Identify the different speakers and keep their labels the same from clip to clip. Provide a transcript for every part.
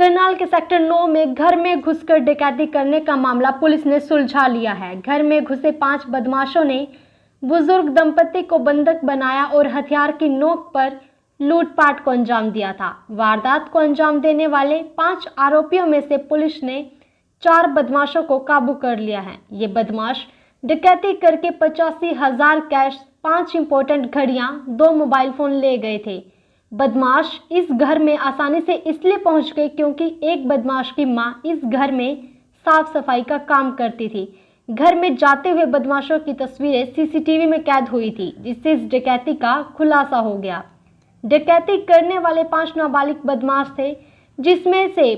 Speaker 1: करनाल के सेक्टर 9 में घर में घुसकर डकैती करने का मामला पुलिस ने सुलझा लिया है। घर में घुसे 5 बदमाशों ने बुजुर्ग दंपति को बंधक बनाया और हथियार की नोक पर लूटपाट को अंजाम दिया था। वारदात को अंजाम देने वाले 5 आरोपियों में से पुलिस ने 4 बदमाशों को काबू कर लिया है। ये बदमाश डकैती करके 85,000 कैश, 5 इंपोर्टेंट घड़ियां, 2 मोबाइल फोन ले गए थे। बदमाश इस घर में आसानी से इसलिए पहुंच गए क्योंकि एक बदमाश की मां इस घर में साफ सफाई का काम करती थी। घर में जाते हुए बदमाशों की तस्वीरें सीसीटीवी में कैद हुई थी, जिससे इस डकैती का खुलासा हो गया। डकैती करने वाले 5 नाबालिग बदमाश थे, जिसमें से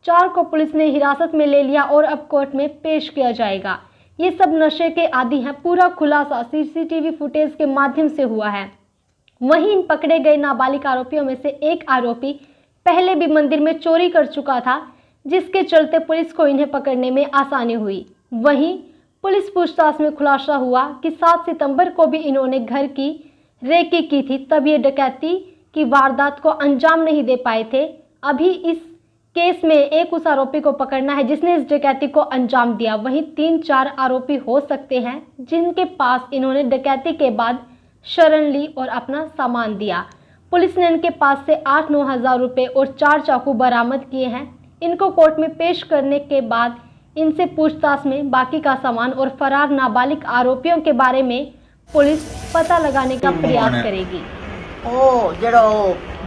Speaker 1: 4 को पुलिस ने हिरासत में ले लिया और अब कोर्ट में पेश किया जाएगा। ये सब नशे के आदी हैं। पूरा खुलासा सीसीटीवी फुटेज के माध्यम से हुआ है। वहीं इन पकड़े गए नाबालिग आरोपियों में से एक आरोपी पहले भी मंदिर में चोरी कर चुका था, जिसके चलते पुलिस को इन्हें पकड़ने में आसानी हुई। वहीं पुलिस पूछताछ में खुलासा हुआ कि 7 सितंबर को भी इन्होंने घर की रेकी की थी, तब ये डकैती की वारदात को अंजाम नहीं दे पाए थे। अभी इस केस में एक उस आरोपी को पकड़ना है जिसने इस डकैती को अंजाम दिया। वहीं 3-4 आरोपी हो सकते हैं जिनके पास इन्होंने डकैती के बाद शरण ली और अपना सामान दिया। पुलिस ने इनके पास से 8-9 हज़ार रुपये और 4 चाकू बरामद किए हैं। इनको कोर्ट में पेश करने के बाद इनसे पूछताछ में बाकी का सामान और फरार नाबालिग आरोपियों के बारे में पुलिस पता लगाने का प्रयास करेगी।
Speaker 2: ਜਿਹੜਾ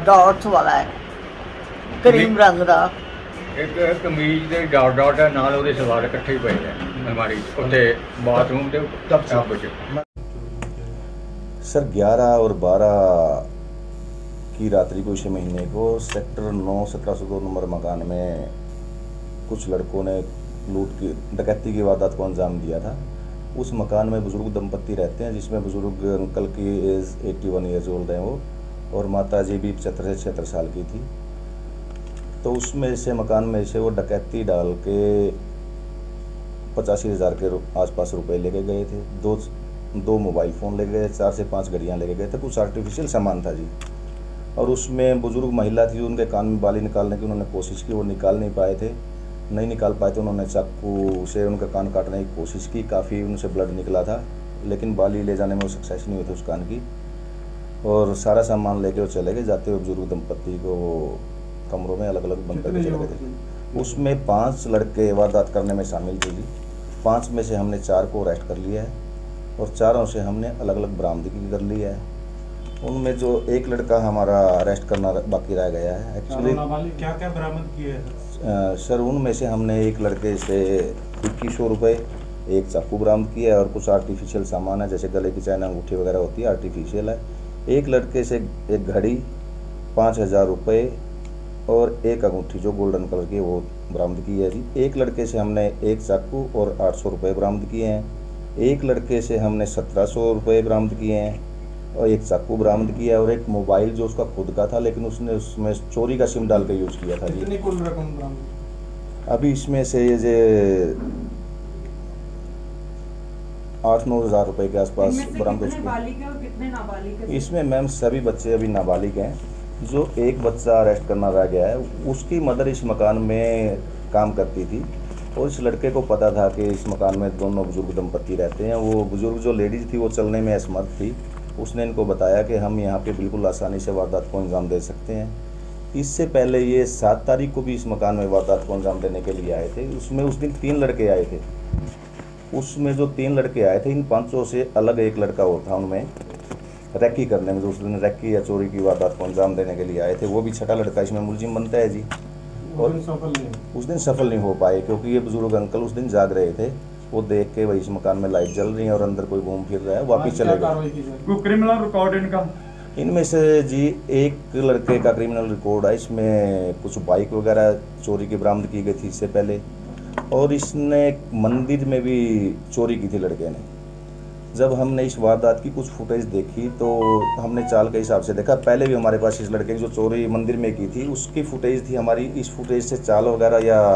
Speaker 2: ਡਾਟਸ ਵਾਲਾ ਹੈ ਕਰੀਮ ਰੰਗ ਦਾ
Speaker 3: ਇੱਕ ਕਮੀਜ਼ ਦੇ ਡਾਟ ਹੈ ਨਾਲ ਉਹਦੇ ਸਲਵਾਰ ਇਕੱਠੇ ਹੀ ਪਏ ਆ ਅਲਮਾਰੀ 'ਚ ਉੱਤੇ ਬਾਥਰੂਮ ਦੇ ਟੱਬ 'ਚ।
Speaker 4: सर 11 और 12 की रात्रि को इसी महीने को सेक्टर 9 1702 नंबर मकान में कुछ लड़कों ने डकैती की वारदात को अंजाम दिया था। उस मकान में बुजुर्ग दंपति रहते हैं, जिसमें बुजुर्ग अंकल की एज 81 ईयर्स ओल्ड है वो, और माता जी भी 75 से 76 साल की थी। तो उसमें से मकान में से वो डकैती डाल के 85,000 के आसपास रुपए लेके गए थे। दो मोबाइल फ़ोन ले गए, 4 से 5 घड़ियाँ लेके गए थे, कुछ आर्टिफिशियल सामान था जी। और उसमें बुजुर्ग महिला थी, उनके कान में बाली निकालने की उन्होंने कोशिश की, वो निकाल नहीं पाए थे। नहीं निकाल पाए तो उन्होंने चाकू से उनका कान काटने की कोशिश की, काफ़ी उनसे ब्लड निकला था, लेकिन बाली ले जाने में वो सक्सेस नहीं हुई थी उस कान की। और सारा सामान लेके वो चले गए। जाते हुए बुजुर्ग दंपति को कमरों में अलग अलग बंद करके चले गए थे। उसमें 5 लड़के वारदात करने में शामिल थे जी। 5 में से हमने 4 को अरेस्ट कर लिया है और 4 से हमने अलग अलग बरामदगी कर ली है। उनमें जो एक लड़का हमारा अरेस्ट करना बाकी रह गया है। एक्चुअली
Speaker 5: क्या क्या बरामद किए हैं
Speaker 4: सर? उनमें से हमने एक लड़के से 2100 रुपये, एक चाकू बरामद किया है और कुछ आर्टिफिशियल सामान है, जैसे गले की चैन अंगूठी वगैरह होती है, आर्टिफिशियल है। एक लड़के से एक घड़ी, 5,000 रुपये और एक अंगूठी जो गोल्डन कलर की, वो बरामद की है जी। एक लड़के से हमने एक चाकू और 800 रुपये बरामद किए हैं। एक लड़के से हमने 1700 रुपये बरामद किए हैं और एक चाकू बरामद किया है, और एक मोबाइल जो उसका खुद का था लेकिन उसने उसमें चोरी का सिम डाल के यूज़ किया था जी।
Speaker 5: कितनी कुल रकम बरामद?
Speaker 4: अभी इसमें से ये जो 8-9 हज़ार रुपये के आसपास बरामद हो चुके हैं। इसमें मैम सभी बच्चे अभी नाबालिग हैं। जो एक बच्चा अरेस्ट करना रह गया है, उसकी मदर इस मकान में काम करती थी और इस लड़के को पता था कि इस मकान में दोनों बुजुर्ग दंपति रहते हैं। वो बुजुर्ग जो लेडीज़ थी वो चलने में असमर्थ थी। उसने इनको बताया कि हम यहाँ पे बिल्कुल आसानी से वारदात को अंजाम दे सकते हैं। इससे पहले ये 7 तारीख को भी इस मकान में वारदात को अंजाम देने के लिए आए थे। उसमें उस दिन 3 लड़के आए थे। उसमें जो 3 लड़के आए थे, इन 5 से अलग एक लड़का और था उनमें रैकी करने में, जो उस दिन रैकी या चोरी की वारदात को अंजाम देने के लिए आए थे। वो भी 6ठा लड़का इसमें मुलजिम बनता है जी। और उस दिन सफल नहीं हो पाए क्योंकि ये बुजुर्ग अंकल उस दिन जाग रहे थे। वो देख के वही इस मकान में लाइट जल रही है और अंदर कोई घूम फिर रहा है, वापिस चले गए।
Speaker 5: क्रिमिनल रिकॉर्ड इनका?
Speaker 4: इनमें से जी एक लड़के का क्रिमिनल रिकॉर्ड है। इसमें कुछ बाइक वगैरह चोरी की बरामद की गई थी इससे पहले, और इसने मंदिर में भी चोरी की थी लड़के ने। जब हमने इस वारदात की कुछ फुटेज देखी तो हमने चाल के हिसाब से देखा। पहले भी हमारे पास इस लड़के की जो चोरी मंदिर में की थी उसकी फुटेज थी हमारी। इस फुटेज से चाल वगैरह या